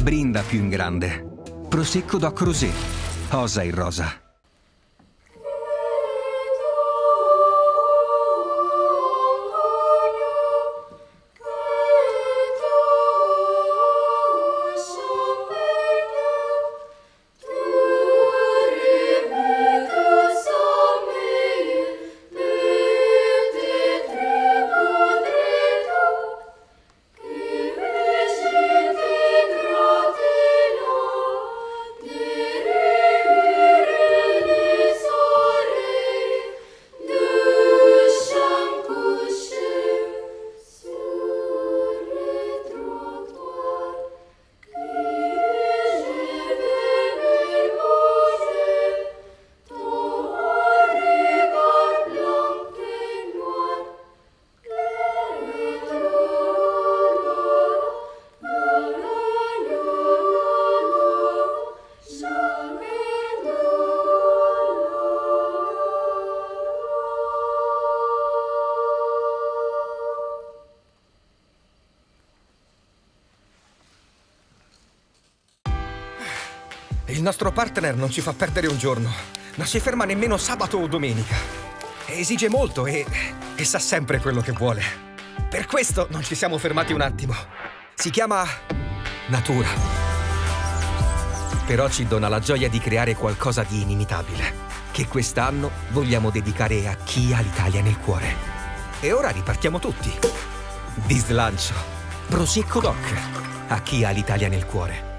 Brinda più in grande. Prosecco Doc Rosé. Osa il rosa. Il nostro partner non ci fa perdere un giorno. Non si ferma nemmeno sabato o domenica. Esige molto e sa sempre quello che vuole. Per questo non ci siamo fermati un attimo. Si chiama natura. Però ci dona la gioia di creare qualcosa di inimitabile, che quest'anno vogliamo dedicare a chi ha l'Italia nel cuore. E ora ripartiamo tutti. Di slancio. Prosecco Doc. A chi ha l'Italia nel cuore.